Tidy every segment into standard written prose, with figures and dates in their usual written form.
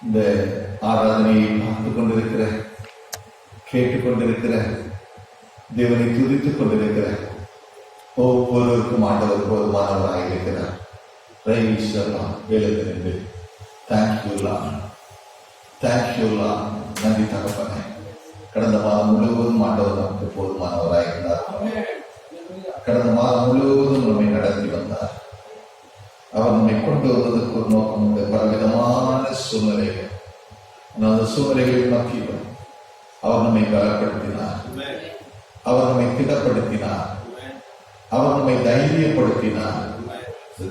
இந்த ஆராதனையை பார்த்து கொண்டிருக்கிற, கேட்டுக்கொண்டிருக்கிற, தேவனை துதித்துக் கொண்டிருக்கிற ஒவ்வொருவருக்கும் ஆண்டவர் போதுமானவராக இருக்கிறார். எழுந்திருந்து தேங்க்யூலா. நன்றி தகப்பனே. கடந்த மாதம் முழுவதும் ஆண்டவர் நமக்கு போதுமானவராக இருந்தார். கடந்த மாதம் முழுவதும் நம்மை நடத்தி வந்தார். அவர் நம்மை கொண்டு வருவதற்கு ஒரு நோக்கம் உண்டு. பலவிதமான சூழ்நிலைகள், அந்த சூழ்நிலைகளின் மத்தியிலும் அவர் நம்மை பலப்படுத்தினார், அவர் நம்மை திடப்படுத்தினார், அவர் நம்மை தைரியப்படுத்தினார்.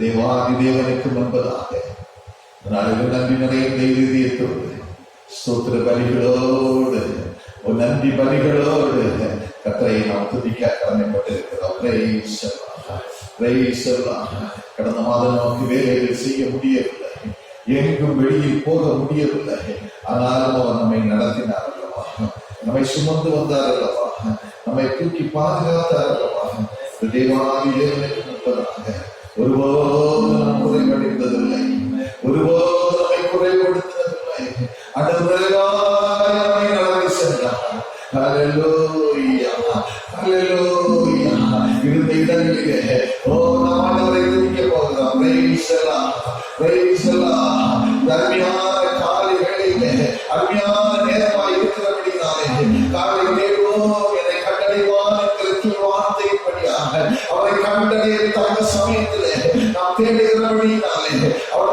தேவாதி தேவனுக்கு முன்பதாக நாளில் நன்றி நிறைய தைரியத்தோடு ஸ்தோத்திர பலிகளோடு நன்றி பலிகளோடு கர்த்தரை நாம் துதிக்க கடமைப்பட்டிருக்கிறோம். கடந்த மாதம் நமக்கு வேலைகள் செய்ய முடியவில்லை, எங்கும் வெளியில் போக முடியவில்லை. ஆனாலும் அவர் நம்மை நடத்தினார் அல்லவா, நம்மை சுமந்து வந்தார் அல்லவா, நம்மை தூக்கி பாதுகாத்தார் அல்லவா. தேவாதி தேவனுக்கு முன்பதாக ஒருபோது நாம் குறைபடித்ததில்லை, ஒருபோது நம்மை குறைபடுத்தினதில்லை. நம்மை நடத்தி சென்றார். ஹல்லேலூயா, ஹல்லேலூயா. இருந்த இடங்களிலே நாம் ஆண்டவரை துதிக்க போகிறோம். அருமையான காலை வேளையிலே அருமையான நேரமாக இருக்கிறபடினாலே காலை நேரம் என்னை கண்டடைவான் என்கிற வார்த்தையின்படியாக அவரை கண்டடைய தக்க சமயத்திலே நாம் தேடுகிறபடினாலே அவர்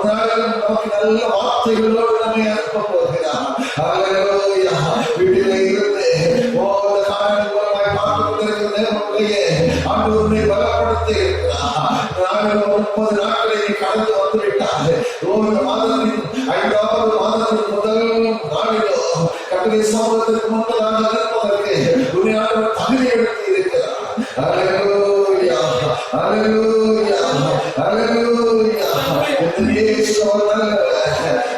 நமக்கு நல்ல வார்த்தைகளோடு நம்மை அனுப்ப போகிறார். ஹல்லேலூயா. வீட்டிலே இருந்து ஒவ்வொரு காரணம் மூலமாய் பார்த்து கொண்டிருக்கிற நேரத்திலேயே ஆண்டவரை பலப்படுத்தி இருக்கிறார். 30 நாட்களை கடந்து வந்துவிட்டார். இந்த மாதத்தின் 5வது மாதத்தின் முதல் நாளிலோ கர்த்தருடைய சமூகத்திற்கு முன்பதாக நிற்பதற்கு துணியாளர் தகுதி எடுத்து இருக்கிறார். ஹல்லேலூயா, ஹல்லேலூயா, ஹல்லேலூயா.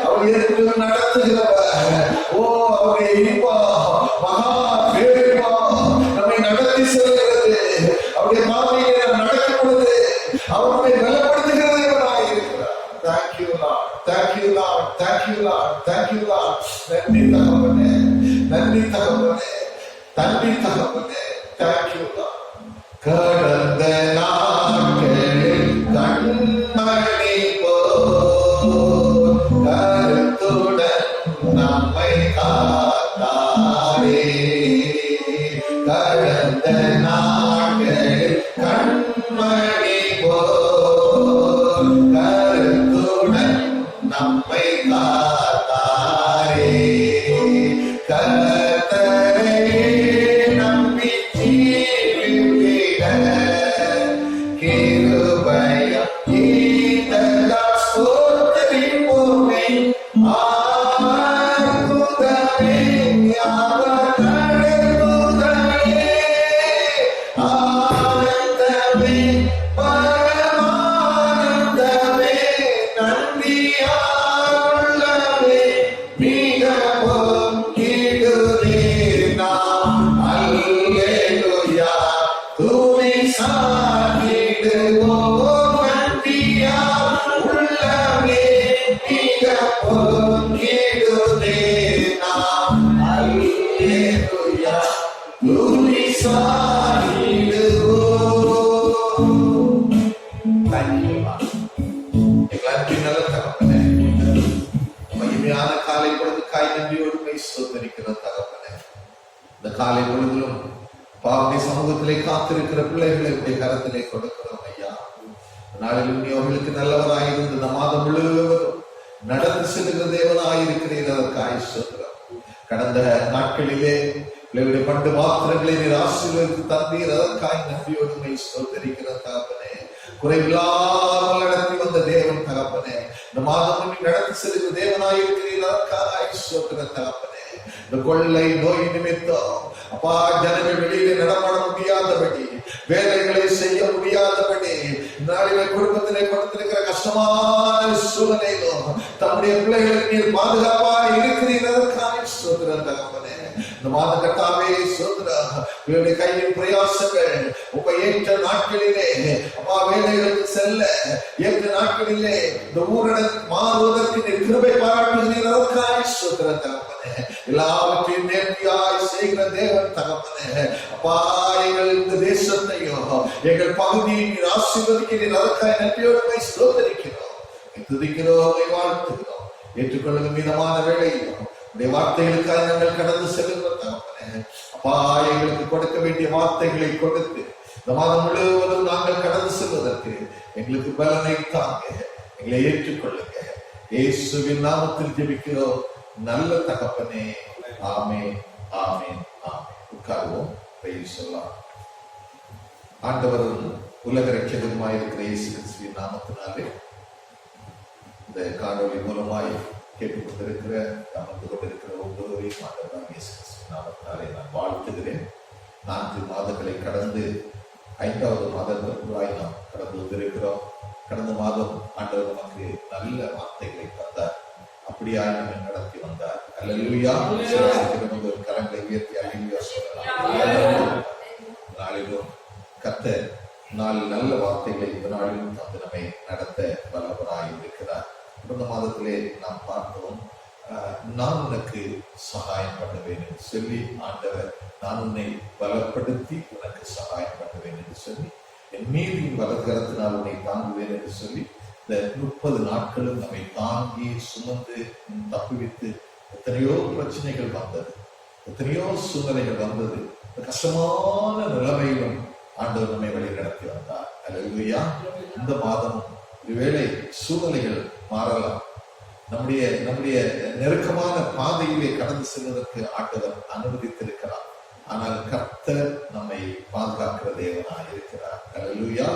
அவர் ஏற்று நடத்துகிறவர். அவருடைய இன்பா மகா பேரின்பா நம்மை நடத்தி செல்கிறது. அவருடைய பாதையை நடக்கும் பொழுது அவர் நம்மை பலப்படுத்துகிறது இருக்கிறார். Thank you Lord, thank you Lord, thank you Lord, thank you Lord. நன்றி தகப்பனே, நன்றி தகப்பனே, நன்றி தகப்பனே. Thank you Lord. கடந்த நாட்களில் கண்மணி போல் கருத்துடன் நம்மை காத்தாரே. கடந்த நாட்களில் கண்மணி போல் கருத்துடன் நம்மை காத்தாரே. கர்த்தரை நம்பி ஜீவித்திட கிருபையும் ஈந்ததால் ஸ்தோத்திரிப்போமே. ஆறுதலே அவர் நடத்துதலே, ஆனந்தமே பரமானந்தமே, நன்றியாளவே மிக பொங்கிடுதே நாம். அல்லேலூயா, துதி சாற்றிடுவோம் நன்றியா உள்ளவே மிக பொங்கிடுதே நாம். அல்லேலூயா, துதி சாற்றிடுவோம். நல்ல தகப்பனே, மகிமையான காலை பொழுதுக்காய் நன்றியோடு ஸ்தோத்திரிக்கிற தகப்பனே. இந்த காலை பொழுதிலும் பாவனை சமூகத்திலே காத்திருக்கிற பிள்ளைகளை கரத்திலே கொடுக்கிறோம் ஐயா. நாளிலும் நீ அவர்களுக்கு நல்லவராயிருந்து இந்த மாதம் முழுவதும் நடந்து செல்கிற தேவனாயிருக்கிறீர். அதற்காய் ஸ்தோத்திரம். கடந்த நாட்களிலே பிள்ளைகளுடைய பண்டு பாத்திரங்களை நீர் ஆசீர்வதித்து தந்தீர். அதற்காய் நன்றியோடு ஸ்தோத்திரிக்கிற தகப்பனே. குறைவில்லாமல் நடத்தி வந்த தேவன் தகப்பனே, இந்த மாதம் நடத்தி செல்கிற தேவனாயிருக்கிறீர். அதற்காய் ஸ்தோத்திரம் தகப்பனே. இந்த கொள்ளை நோய் நிமித்தம் அப்பா ஜனங்கள் வெளியிலே நடமாட முடியாதபடி, வேலைகளை செய்ய முடியாதபடி, நாளிலே குடும்பத்திலே கொடுத்திருக்கிற கஷ்டமான சூழ்நிலையிலும் தம்முடைய பிள்ளைகளுக்கு நீர் பாதுகாப்பாக இருக்கிறீர்கள். ஸ்தோத்திரம் தகப்பனே. இந்த மாத கர்த்தாவே ஸ்தோத்திரம். இவருடைய கையின் பிரயாசங்கள் உங்க ஏற்ற நாட்களிலே அப்பா வேலைகளுக்கு செல்ல ஏற்ற நாட்களிலே இந்த ஊரடங்கு மாறுவதற்கு நீர் கிருபை பாராட்டுகிறீர்கள். நடத்துகிற தகப்பனே, எல்லாவற்றையும் நேர்த்தியாய் செய்கிற தேவன் தகப்பனே. அப்பா, எங்கள் இந்த தேசத்தையும் எங்கள் பகுதியை ஆசீர்வதிக்கிறீர். அதற்காக நன்றியோடு ஸ்தோத்திரிக்கிறோம், துதிக்கிறோம், வாழ்த்துகிறோம். ஏற்றுக்கொள்ளும் மீதமான வேளையிலும் உடைய வார்த்தைகளுக்காக நாங்கள் கடந்து செல்லுகிற தகப்பனே. அப்பா, எங்களுக்கு கொடுக்க வேண்டிய வார்த்தைகளை கொடுத்து இந்த மாதம் முழுவதும் நாங்கள் கடந்து செல்வதற்கு எங்களுக்கு பலனை தாங்க, எங்களை ஏற்றுக்கொள்ளுங்க. இயேசுவின் நாமத்தில் ஜெபிக்கிறோம் நல்ல தகப்பனே. ஆமென், ஆமென், ஆமென். உட்காருவோம். சொல்லலாம். ஆண்டவரும் உலக ரட்சகருமாயிருக்கிற இயேசு கிறிஸ்துவின் நாமத்தினாலே இந்த காணொலி மூலமாய் கேட்டுக்கொண்டிருக்கிற அமர்ந்து கொண்டிருக்கிற ஒவ்வொருவரையும் ஆண்டவராகிய இயேசு கிறிஸ்துவின் நாமத்தினாலே நான் வாழ்த்துகிறேன். 4 மாதங்களை கடந்து 5வது மாதத்திற்குள்ளாய் நாம் கடந்து வந்திருக்கிறோம். கடந்த மாதம் ஆண்டவர் நமக்கு நல்ல வார்த்தைகளை தந்தார், அப்படியாய் நம்மை நடத்தி வந்தார். அல்லேலூயா. ஒரு கரங்களை உயர்த்தி அல்லேலூயா சொல்லலாம். நாளிலும் கர்த்தர் 4 நல்ல வார்த்தைகளை இந்த நாளிலும் தந்து நம்மை நடத்த வல்லவராய் இருக்கிறார். கடந்த மாதத்திலே நாம் பார்த்தோம், நான் உனக்கு சகாயம் பண்ணுவேன் என்று சொல்லி ஆண்டவர், நான் உன்னை பலப்படுத்தி உனக்கு சகாயம் பண்ணுவேன் என்று சொல்லி, என் மீதின் வலதுகரத்தினால் உன்னை தாங்குவேன் என்று சொல்லி இந்த 30 நாட்களும் நம்மை தாங்கி சுமந்து தப்புவித்து எத்தனையோ பிரச்சனைகள் வந்தது, எத்தனையோ சூழ்நிலைகள் வந்தது. கஷ்டமான நிலைமையிலும் ஆண்டவர் நம்மை வழி நடத்தி வந்தார். அல்லேலூயா. இந்த மாதம் ஒருவேளை சூழ்நிலைகள் மாறலாம், நம்முடைய நெருக்கமான பாதையிலே கடந்து செல்வதற்கு ஆண்டவர் அனுமதித்திருக்கிறார். ஆனால் கர்த்தர் நம்மை பாதுகாக்கிற தேவனாய் இருக்கிறார். அல்லேலூயா.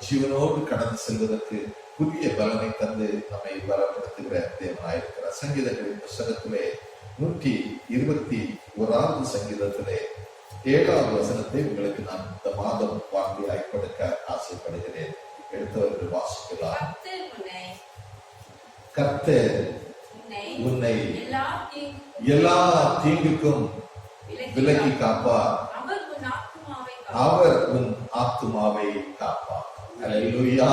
ஜீவனோடு கடந்து செல்வதற்கு புதிய பலனை தந்து நம்மை பலப்படுத்துகிற தேவனாய் இருக்கிறார். சங்கீதங்களின் புத்தகத்திலே 121வது சங்கீதத்திலே 7வது வசனத்தை உங்களுக்கு நான் இந்த மாதம் வார்த்தையாய் கொடுக்க ஆசைப்படுகிறேன். எடுத்தவர்கள் வாசிக்கலாம். கர்த்தர் உன்னை எல்லா தீங்குக்கும் விலக்கி காப்பார், அவர் உன் ஆத்துமாவை காப்பார். அல்லேலூயா,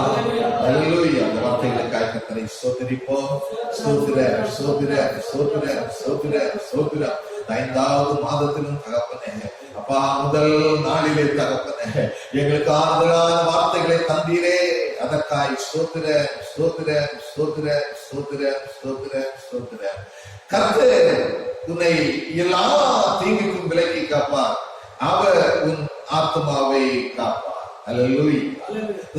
அல்லேலூயா. அந்த வார்த்தைகளுக்காக கர்த்தரை ஸ்தோத்திரிப்போம். ஸ்தோத்திரம், ஸ்தோத்திரம், ஸ்தோத்திரம், ஸ்தோத்திரம், ஸ்தோத்திரம். 5வது மாதத்திலும் தகப்பனே, அப்பா, முதல் நாளிலே தகப்பனே எங்களுக்கு ஆறுதலான வார்த்தைகளை தந்தீரே, அதற்காய் ஸ்தோத்திர, ஸ்தோத்திர, ஸ்தோத்திர, ஸ்தோத்திர, ஸ்தோத்திர, ஸ்தோத்திர. கர்த்தர் உன்னை எல்லா தீங்குக்கும் விலக்கி காப்பார், அவர் உன் ஆத்மாவை காப்பார். அல்லேலூயா.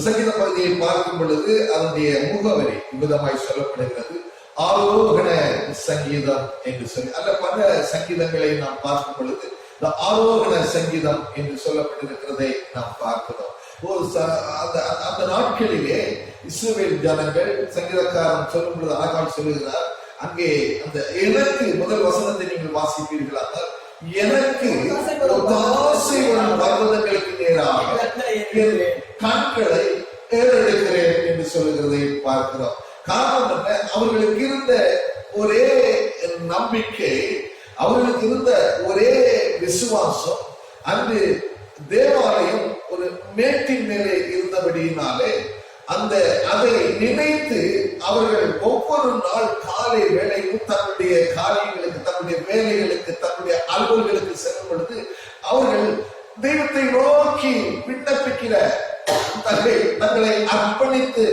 சங்கீத பகுதியை பார்க்கும் பொழுது அதனுடைய முகவரி விதமாய் சொல்லப்படுகிறது, ஆரோகண சங்கீதம் என்று சொல்லி. அல்ல, பல சங்கீதங்களை நாம் பார்க்கும் பொழுது இந்த ஆரோகண சங்கீதம் என்று சொல்லப்பட்டிருக்கிறதை நாம் பார்க்கிறோம். அந்த நாட்களிலே இஸ்ரவேல் ஜனங்கள், சங்கீதக்காரன் சொல்லும் பொழுது அழகாக சொல்லுகிறார், அங்கே அந்த எனக்கு முதல் வசனத்தை நீங்கள் வாசிப்பீர்களானால், எனக்கு ஒத்தாசை வரும் பர்வதங்களுக்கு நேராக கண்களை ஏறெடுக்கிறேன் என்று சொல்லுகிறதை பார்க்கிறோம். காரணம் என்ன? அவர்களுக்கு இருந்த ஒரே நம்பிக்கை, அவர்களுக்கு இருந்த ஒரே விசுவாசம், அன்று தேவாலயம் ஒரு மேட்டின் மேலே இருந்தபடியினாலே அதை நினைத்து அவர்கள் ஒவ்வொரு நாள் காலை வேளையும் தன்னுடைய காரியங்களுக்கு, தன்னுடைய வேலைகளுக்கு, தன்னுடைய அலுவல்களுக்கு செல்லும் பொழுது அவர்கள் தெய்வத்தை நோக்கி விண்ணப்பிக்கிற, தங்களை அர்ப்பணித்து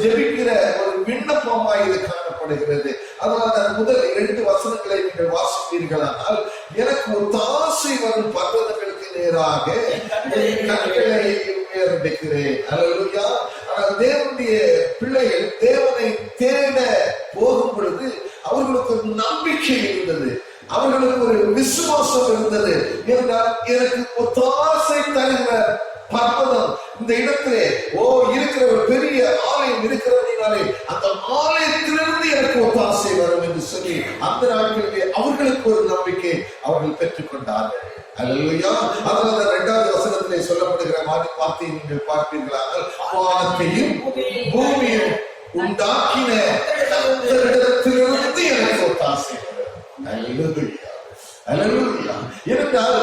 ஜெபிக்கிற ஒரு விண்ணப்பமாய் இது காணப்படுகிறது. அதனால முதல் 2 வசனங்களை நீங்கள் வாசிப்பீர்களானால், எனக்கு ஒரு தாசை வரும் பர்வதங்களுக்கு நேராக கண்களை ஏறெடுக்கிறேன். அல்லேலூயா. ஆனால் தேவனுடைய பிள்ளைகள் தேவனை தேட போகும் பொழுது அவர்களுக்கு ஒரு நம்பிக்கை இருந்தது, அவர்களுக்கு ஒரு விசுவாசம் இருந்தது. என்றால் எனக்கு ஒத்தாசை தருகிற பர்வதம் இந்த இடத்திலே இருக்கிற ஒரு பெரிய ஆலயம் இருக்கிறதுனாலே அந்த ஆலயத்திலிருந்து எனக்கு ஒத்தாசை வரும் என்று சொல்லி அந்த நாட்களிலே அவர்களுக்கு ஒரு நம்பிக்கை அவர்கள் பெற்றுக் கொண்டார்கள். அல்லேலூயா. அதனால 2வது வசனத்திலே சொல்லப்படுகிற வார்த்தையை நீங்கள் பார்ப்பீர்களானால், வானத்தையும் பூமியும் உண்டாக்கின கர்த்தரிடத்திலிருந்து எனக்கு ஒத்தாசை வரும். அல்லேலூயா, அல்லேலூயா. என்றால்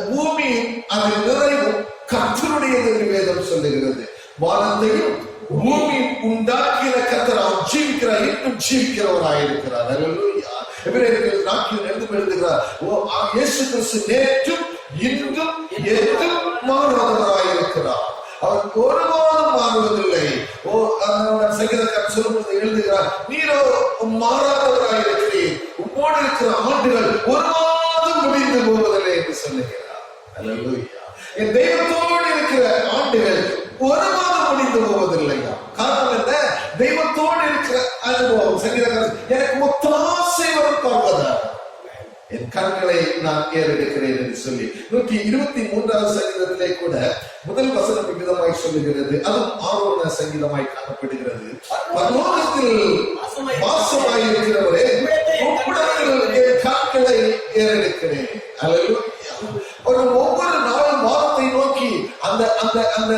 பூமியும் அதன் நிறைவும் கர்த்தருடையது என்று வேதம் சொல்லுகிறது. வானத்தையும் பூமியும் உண்டாக்கின கர்த்தர், அவர் ஜீவிக்கிறார், இன்னும் ஜீவிக்கிறவராயிருக்கிறார். அல்லேலூயா. எபிரேயர்கள் நாட்கள் எழுதுகிறார், இயேசு கிறிஸ்து நேற்றும் இன்றும் என்றும் மாறாதவராயிருக்கிறார். அவர் ஒருபோதும் மாறுவதில்லை. சங்கீதக்காரன் சொல்லும்போது எழுதுகிறார், நீரோ மாறாதவராயிருக்கிறீர், உம்மோடு இருக்கிற ஆண்டுகள் ஒருபோதும் முடிந்து போவதில்லை என்று சொல்லுகிறார். அல்லேலூயா. என் தெய்வத்தோடு இருக்கிற ஆண்டுகள் ஒருபோதும் முடிந்து போவதில்லையா? காரணம் என்ன? தெய்வத்தோடு இருக்கிற அனுபவம். சங்கீதக்காரன், எனக்கு ஒத்தாசை வரும் பர்வதம், என் கண்களை நான் ஏறெடுக்கிறேன் என்று சொல்லி 123வது சங்கீதத்திலே கூட முதல் வசனம் விதமாய் சொல்லுகிறது. அதுவும் ஆரோன சங்கீதமாய் காணப்படுகிறது. பரலோகத்தில் வாசமாயிருக்கிறவரே, உம்மிடத்தில் என் கண்களை ஏறெடுக்கிறேன். அல்லேலூயா. ஒவ்வொரு நாளும் வாரத்தை நோக்கி அந்த அந்த அந்த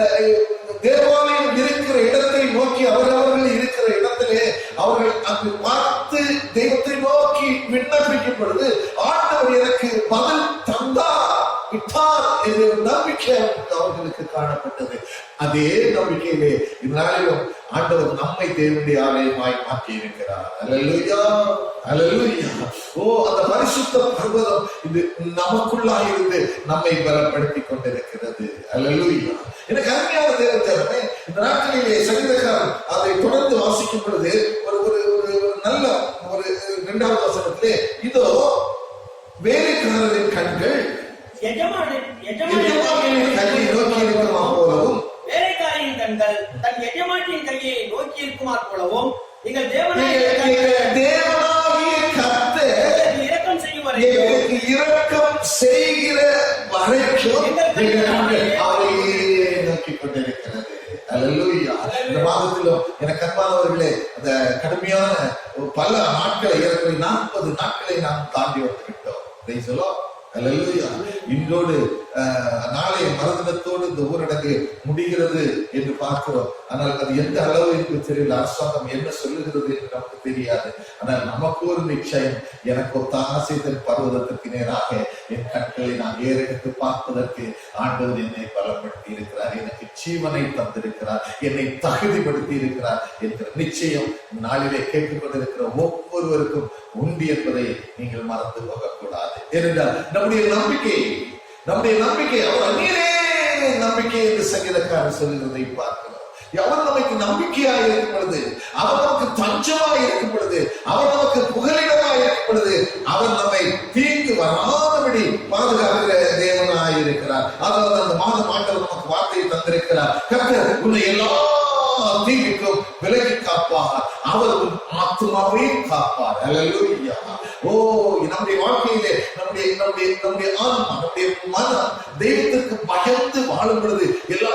தேவாலயம் இருக்கிற இடத்தை நோக்கி அவர்கள் இருக்கிற இடத்திலே அவர்கள் அங்கு பார்த்து தெய்வத்தை நோக்கி விண்ணப்பிக்கும் பொழுது ஆண்டவர் எனக்கு பதில் விட்டார் என்ற நம்பிக்கை அவர்களுக்கு காணப்பட்டது. அதே நம்பிக்கையிலே இந்நாளிலும் ஆண்டவர் நம்மை தேவனுடைய ஆலயமாய் மாற்றி இருக்கிறார். அல்லேலூயா, அல்லேலூயா. அந்த பரிசுத்த பர்வதம் இது நமக்குள்ளாக இருந்து நம்மை பலப்படுத்தி கொண்டிருக்கிறது. அல்லேலூயா. எனக்கு அருமையான தேவனே, இந்த நாட்களிலே சங்கீதக்காரன் அதை தொடர்ந்து வாசிக்கும் பொழுது ஒரு நல்ல ஒரு 2வது வசனத்திலே, இதோ வேலைக்காரரின் கண்கள் எஜமானின் கையை நோக்கி இருக்குமா போலவும், வேலைக்காரியின் கண்கள் தன் எஜமானின் கையை நோக்கி இருக்குமா போலவும், எங்கள் தேவனாகிய கர்த்தர் இரக்கம் செய்யும் வரைக்கும், இரக்கம் செய்கிற வரைக்கும் அவரையே நோக்கி கொண்டிருக்கிறது. அல்லேலூயா. இந்த மாதத்திலும் எனக்கு அன்பானவர்களே, அந்த கடுமையான பல நாட்களை, 40 நாட்களை நாம் தாண்டி வந்துவிட்டோம். அல்லேலூயா. இன்றோடு நாளைய மறுதினத்தோடு இந்த ஊரடங்கு முடிகிறது என்று பார்க்கிறோம். ஆனால் அது எந்த அளவு என்று தெரியல. அரசாங்கம் என்ன சொல்லுகிறது என்று நமக்கு தெரியாது. ஆனால் நமக்கு ஒரு நிச்சயம், எனக்கு ஒத்தாசை தன் பர்வதத்திற்கு நேராக என் கண்களை நான் ஏறெடுத்து பார்ப்பதற்கு ஆண்டவர் என்னை பலப்படுத்தி இருக்கிறார், எனக்கு ஜீவனை தந்திருக்கிறார், என்னை தகுதிப்படுத்தி இருக்கிறார் என்ற நிச்சயம் நாளிலே கேட்டுக்கொண்டிருக்கிற ஒவ்வொருவருக்கும் உண்டு என்பதை நீங்கள் மறந்து போகக்கூடாது. ஏனென்றால் நம்முடைய நம்பிக்கை அவர் நீரே நம்பிக்கை என்று சங்கீதக்காரர் சொல்லுகிறதை பார்க்கிறோம். அவர் நமக்கு நம்பிக்கையாக இருக்கும் பொழுது, அவர் நமக்கு தஞ்சமாக இருக்கும் பொழுது, அவர் நமக்கு புகலிடமாக இருக்கும் பொழுது, அவர் நம்மை தீங்கு வராதபடி பாதுகாக்கிற தேவனாக இருக்கிறார். அதாவது அந்த மாதம் ஆண்டவர் நமக்கு வார்த்தையை தந்திருக்கிறார். கர்த்தர் உன்னை எல்லா தீங்குக்கும் விலகி காப்பார், அவர் உன் ஆத்மாவையும் காப்பார். அல்லேலூயா. நம்முடைய வாழ்க்கையிலே நம்முடைய ஆன்மா, நம்முடைய மனம் தெய்வத்திற்கு பயந்து வாழும் பொழுது எல்லா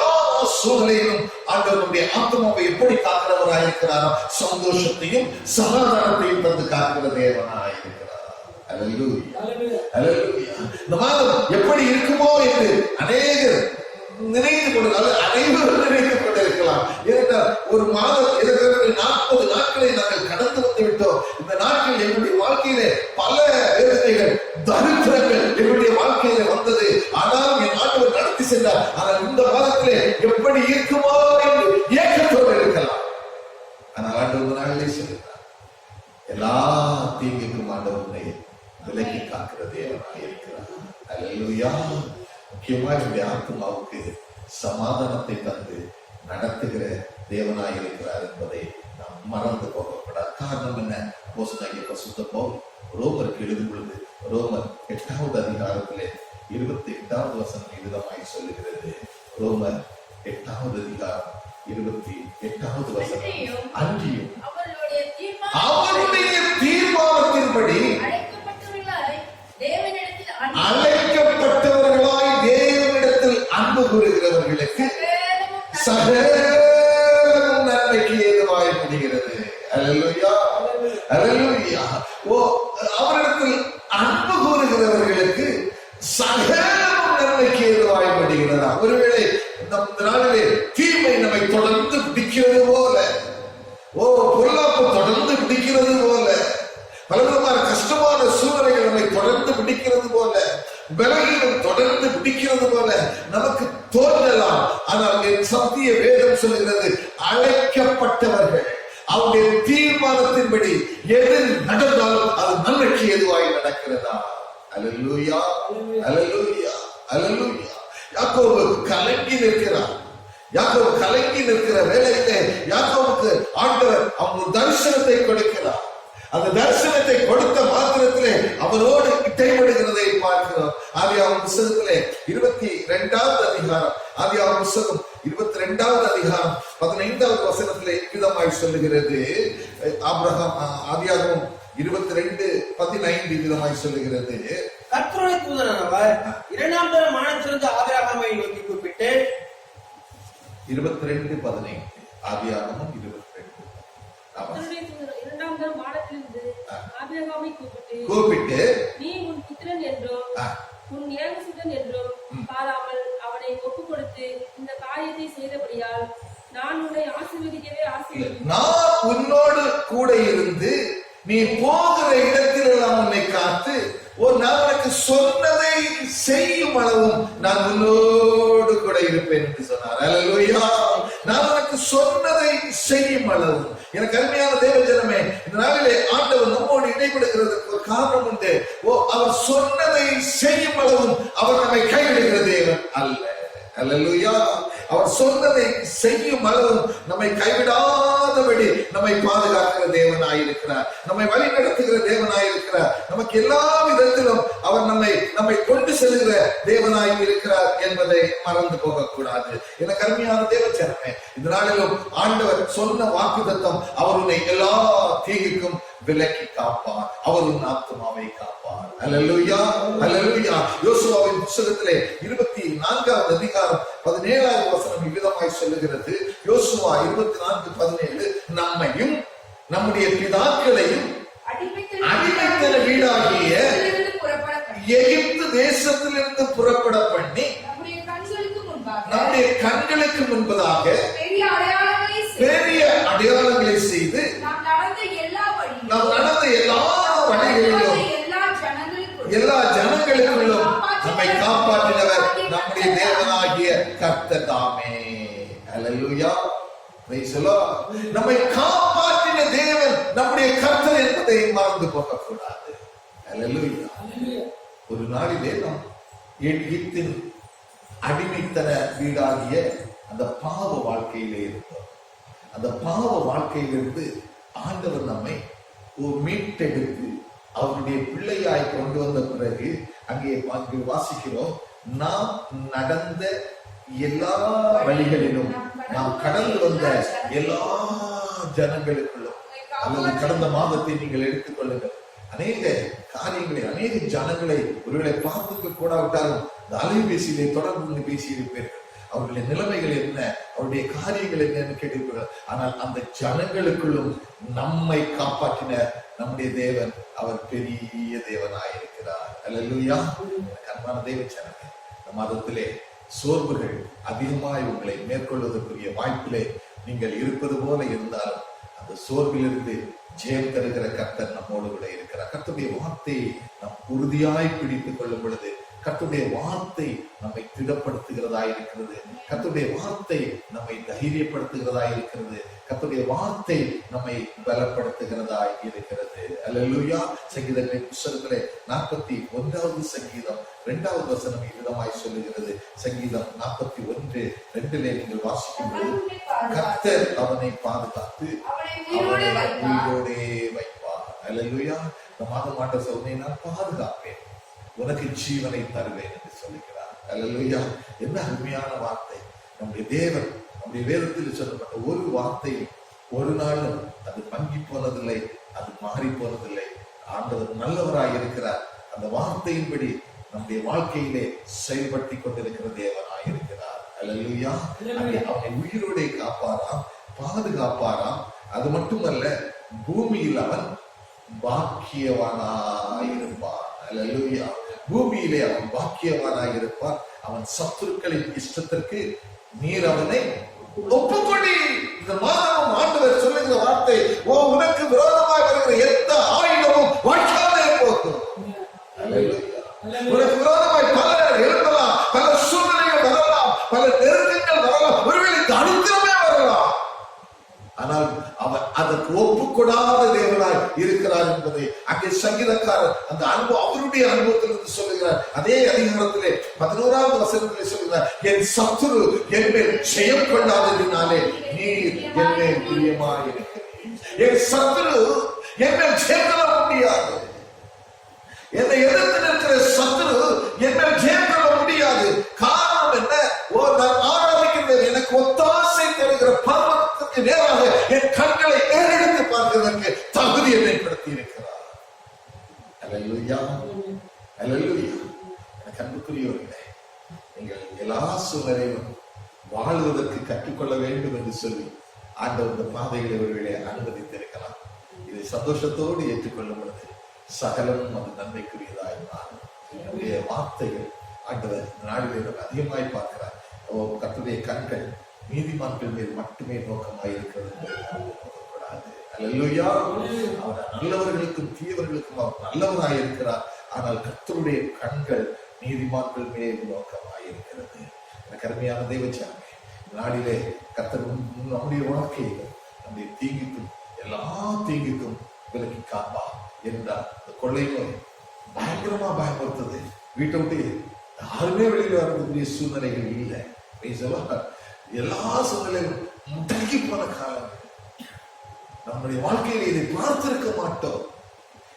சூழ்நிலையிலும் ஆண்டவர் நம்முடைய ஆத்மாவை எப்படி காக்கிறவராக இருக்கிறாரோ, சந்தோஷத்தையும் சமாதானத்தையும் தந்து காக்கிற தேவனாக இருக்கிறார். அல்லேலூயா, அல்லேலூயா. இந்த மாதம் எப்படி இருக்குமோ என்று அநேகர் நினைத்து கொண்டு, அனைவரும் நினைத்துக் கொண்டிருக்கலாம். ஏனென்றால் ஒரு மாதம் 40 நாட்களை நாங்கள் கடந்து வந்து விட்டோம். இந்த நாட்கள் என்னுடைய வாழ்க்கையிலே பல வேதனைகள், தரித்திரங்கள் என்னுடைய வாழ்க்கையிலே வந்தது. ஆனால் என் ஆண்டவர் நடத்தி சென்றார். ஆனால் இந்த மாதத்திலே எப்படி இருக்குமோ என்று ஏக்கத்தோடு இருக்கலாம். ஆனால் ஆண்டவர் நாளிலே சொல்லுகிறார், எல்லா தீங்குக்கும் ஆண்டவரை விலக்கி காக்கிற தேவனாக இருக்கிறார். அல்லேலூயா. முக்கியமா என்னுடைய ஆத்மாவுக்கு சமாதானத்தை தந்து நடத்துகிற தேவனாய் இருக்கிறார் என்பதை நாம் மறந்து போகக்கூடாது. காரணம் என்ன? அப்போஸ்தலனாகிய பரிசுத்த பவுல் ரோமருக்கு எழுதும் பொழுது ரோமர் 8வது அதிகாரத்திலே 28வது வசனம் விதமாய் சொல்லுகிறது. ரோமர் 8வது அதிகாரம் 28வது வசனம், அன்றியும் அவருடைய தீர்மானத்தின்படி அழைக்கப்பட்டவர்களாய் தேவனிடத்தில் அன்பு கூறுகிறவர்களுக்கு சகலமும் நன்மைக்கு ஏதுவாய் முடிகிறது. அல்லேலூயா, அல்லேலூயா. அவரிடத்தில் அன்பு கூறுகிறவர்களுக்கு சகலமும் நன்மைக்கு ஏதுவாய் முடிகிறதா? ஒருவேளை நம் நாளிலே தீமை நம்மை தொடர்ந்து பிடிக்கிறது போல, பொருளாப்பு தொடர்ந்து பிடிக்கிறது போல, பலவிதமான கஷ்டமான சூழ்நிலைகள் நம்மை தொடர்ந்து பிடிக்கிறது போல, பலவீனம் தொடர்ந்து பிடிக்கிறது போல நமக்கு தோன்றலாம். ஆனால் என் சத்திய வேதம் சொல்கிறது, அழைக்கப்பட்டவர்கள், அவருடைய தீர்மானத்தின்படி எது நடந்தாலும் அது நன்மைக்கு எதுவாய் நடக்கிறதா? அல்லேலூயா, அல்லேலூயா, அல்லேலூயா. யாக்கோபு கலங்கி நிற்கிறார். யாக்கோபு கலங்கி நிற்கிற வேளையிலே யாக்கோபுக்கு ஆண்டவர் அவனுக்கு தரிசனத்தை கொடுக்கிறார். அந்த தரிசனத்தை கொடுத்த மாத்திரத்திலே அவனோடு இடைபடுகிறதை பார்க்கிறோம். ஆதியாகமம் புத்தகத்திலே 22வது அதிகாரம், ஆதியாகமம் புத்தகம் 22வது அதிகாரம் 15வது வசனத்திலே விதமாய் சொல்லுகிறது. ஆபிரகாம், ஆதியாகமம் 22:15 விதமாய் சொல்லுகிறது. கர்த்தருடைய தூதனானவர் இரண்டாம் தரம் வானத்திலிருந்து ஆபிரகாமை நோக்கி கூப்பிட்டு 22:15 ஆதியாகமம் 22. இரண்டாம் தரம் வானத்திலிருந்து ஆபிரகாமை கூப்பிட்டு நீ உன் புத்திரன் என்றும் உன் ஏகசுதன் என்றும் பாராமல் அவனை ஒப்புக் கொடுத்து இந்த காரியத்தை செய்தபடியால் நான் உன்னை ஆசீர்வதிக்கவே ஆசீர்வதிக்கிறேன். நான் உன்னோடு கூட இருந்து நீ போகிற இடத்தில் உன்னை காத்து நான் உனக்கு சொன்னதை செய்யும் அளவும் நான் உன்னோடு கூட இருப்பேன் என்று சொன்னார். அல்லேலூயா. நான் உனக்கு சொன்னதை செய்யும் அளவும். எனக்கு அருமையான தேவ ஜனமே, இந்த நாளிலே ஆண்டவர் நம்மோடு இடைபடுகிறதுக்கு ஒரு காரணம் உண்டு. அவர் சொன்னதை செய்யும் அளவும் அவர் நம்மை கைவிடுகிற தேவன் அல்ல. அல்லேலூயா. அவர் சொன்னதை செய்யும் அளவும் நம்மை கைவிடாதபடி நம்மை பாதுகாக்கிற தேவனாயிருக்கிறார், நம்மை வழி நடத்துகிற தேவனாயிருக்கிறார். நமக்கு எல்லா விதத்திலும் அவர் நம்மை கொண்டு செல்கிற தேவனாய் இருக்கிறார் என்பதை மறந்து போகக்கூடாது. எனக்கு அருமையான தேவ ஜனமே, இந்த நாளிலும் ஆண்டவர் சொன்ன வாக்குத்தத்தம், அவர் உன்னை எல்லா தீங்குக்கும் விலக்கி காப்பார், அவர் உன் ஆத்துமாவை காப்பார். அல்லேலூயா, அல்லேலூயா. யோசுவாவின் புத்தகத்திலே 24வது அதிகாரம் 17வது வசனம் இவ்விதமாய் சொல்லுகிறது. யோசுவா 24:17 நம்மையும் நம்முடைய பிதாக்களையும் அடிமைத்தன வீடாகிய எகிப்து தேசத்திலிருந்து புறப்பட பண்ணி நம்முடைய கண்களுக்கு முன்பதாக பெரிய அடையாளங்களை செய்து நாம் நடந்த எல்லா வழிகளிலும் எல்லா ஜனங்களுக்குள்ளும் நம்மை காப்பாற்றினவர் நம்முடைய தேவனாகிய கர்த்தர் தாமே. அல்லேலூயா. நம்மை காப்பாற்றின தேவன் நம்முடைய கர்த்தர் என்பதை மறந்து போகக்கூடாது. அல்லேலூயா. ஒரு நாளிலே நாம் எகிப்தின் அடிமைத்தன வீடாகிய அந்த பாவ வாழ்க்கையிலே இருந்தோம். அந்த பாவ வாழ்க்கையிலிருந்து ஆண்டவர் நம்மை மீட்டெடுத்து அவருடைய பிள்ளையாய் கொண்டு வந்த பிறகு அங்கே வாசிக்கிறோம், நாம் நடந்த எல்லா வழிகளிலும், நாம் கடந்து வந்த எல்லா ஜனங்களுக்குள்ளும், அல்லது கடந்த மாதத்தை நீங்கள் எடுத்துக்கொள்ளுங்கள், அநேக காரியங்களை, அநேக ஜனங்களை ஒருவேளை பார்த்துக்க கூடாவிட்டாலும் இந்த அலைபேசியிலே தொடர்ந்து பேசியிருப்பீர்கள். அவருடைய நிலைமைகள் என்ன, அவருடைய காரியங்கள் என்னன்னு கேட்டிருக்கிறார். ஆனால் அந்த ஜனங்களுக்குள்ளும் நம்மை காப்பாற்றின நம்முடைய தேவன், அவர் பெரிய தேவனாயிருக்கிறார். அல்லேலூயா. அன்பான தேவ ஜனமே, இந்த மாதத்திலே சோர்வுகள் அதிகமாய் உங்களை மேற்கொள்வதற்குரிய வாய்ப்பிலே நீங்கள் இருப்பது போல இருந்தாலும் அந்த சோர்விலிருந்து ஜெயம் தருகிற கர்த்தர் நம்மோடு கூட இருக்கிறார். கர்த்தருடைய வார்த்தையை நாம் உறுதியாய் பிடித்துக் கொள்ளும் பொழுது கர்த்தருடைய வார்த்தை நம்மை திடப்படுத்துகிறதா இருக்கிறது. கர்த்தருடைய வார்த்தை நம்மை தைரியப்படுத்துகிறதா இருக்கிறது. கர்த்தருடைய வார்த்தை நம்மை பலப்படுத்துகிறதா இருக்கிறது. அல்லேலூயா. சங்கீதங்களின் புத்தகத்திலே 41வது சங்கீதம் 2வது வசனம் இவ்விதமாய் சொல்லுகிறது. சங்கீதம் 41:2 நீங்கள் வாசிக்கும்போது, கர்த்தர் அவனை பாதுகாத்து அவனை உயிரோடே வைப்பார். அல்லேலூயா. இந்த மாதம் மாட்ட சொன்னை நான் பாதுகாப்பேன், உனக்கு ஜீவனை தருவேன் என்று சொல்லுகிறார். அல்லேலூயா. என்ன அருமையான வார்த்தை! நம்முடைய தேவன் நம்முடைய வேதத்தில் சொல்லப்பட்ட ஒரு வார்த்தை ஒரு நாளும் அது மங்கி போனதில்லை, அது மாறி போனதில்லை. ஆண்டவர் நல்லவராய் இருக்கிறார். அந்த வார்த்தையின்படி நம்முடைய வாழ்க்கையிலே செயல்படுத்தி கொண்டிருக்கிற தேவனாய் இருக்கிறார். அல்லேலூயா. அவனை உயிரோடே காப்பாராம், பாதுகாப்பாராம். அது மட்டுமல்ல, பூமியில் அவன் பாக்கியவானாயிருப்பான். அல்லேலூயா. பூமியிலே அவன் பாக்கியவானாய் இருப்பான். அவன் சத்துருக்களின் இஷ்டத்திற்கு நீர் அவனை ஒப்புக்கொடி. இந்த மாதம் ஆண்டவர் சொல்லுகிற வார்த்தை, உனக்கு விரோதமாக வருகிற எந்த ஆயுதமும் வாய்க்காலே போகும். உனக்கு விரோதமாய் பலர் எழுப்பலாம், பல சூழ்நிலைகள் வரலாம், பல நெருக்கங்கள் வரலாம், ஒருவேளை தடுக்கிறமே வரலாம். ஆனால் அவன் அதற்கு என்பதை அங்கே சங்கீதக்காரர் அந்த அனுபவம் அவருடைய அனுபவத்திலிருந்து சொல்லுகிறார். அதே அதிகாரத்திலே 11வது வசனத்திலே சொல்லுகிறார், என் சத்துரு என் மேல் ஜெயம் கொள்ளாததினாலே நீர் என் மேல் பிரியமாயிருக்கிறீர். என் சத்துரு என் மேல் ஜெயம் கொள்ள முடியாது. என்னை எதிர்த்து நிற்கிற சத்துரு என் மேல் ஜெயம் கொள்ள முடியாது. காரணம் என்ன? நான் ஆராதிக்கின்றேன். எனக்கு ஒத்தாசை தருகிற பர்வதத்துக்கு நேராக என் கண்களை ஏறெடுத்து பார்க்கிறதற்கு தகுதி என்னை படுத்தி இருக்கிறார். அல்லேலூயா, அல்லேலூயா. எனக்கு அன்புக்குரியவர்களே, நீங்கள் எல்லா சூழ்நிலையிலும் வாழ்வதற்கு கற்றுக்கொள்ள வேண்டும் என்று சொல்லி ஆண்டவர் இந்த பாதைகளை அவர்களை அனுமதித்திருக்கலாம். இதை சந்தோஷத்தோடு ஏற்றுக்கொள்ளும் பொழுது சகலம் அது நன்மைக்குரியதாய் மாறும். என்னுடைய வார்த்தைகள் ஆண்டவர் நாளிலே அதிகமாய் பார்க்கிறார். கர்த்தருடைய கண்கள் நீதிமான்கள் மேல் மட்டுமே நோக்கமாயிருக்கிறது. அல்லேலூயா. அவர் நல்லவர்களுக்கும் தீயவர்களுக்கும் அவர் நல்லவராய் இருக்கிறார். ஆனால் கர்த்தருடைய கண்கள் நீதிமான்கள் மேல் நோக்கமாயிருக்கிறது. எனக்கு அருமையான தெய்வச்சாமி, நாளிலே கர்த்தர் நம்முடைய வாழ்க்கையில் நம்முடைய தீங்குக்கும் எல்லா தீங்குக்கும் விலக்கி காப்பா என்றால் இந்த கொள்ளை நோய் பயங்கரமா பயன்படுத்துது. வீட்டை விட்டு யாருமே வெளியில் வரக்கூடிய சூழ்நிலைகள் இல்லை. எல்லா சூழ்நிலையும் முடங்கி போன காலம். நம்முடைய வாழ்க்கையில இதை பார்த்திருக்க மாட்டோம்.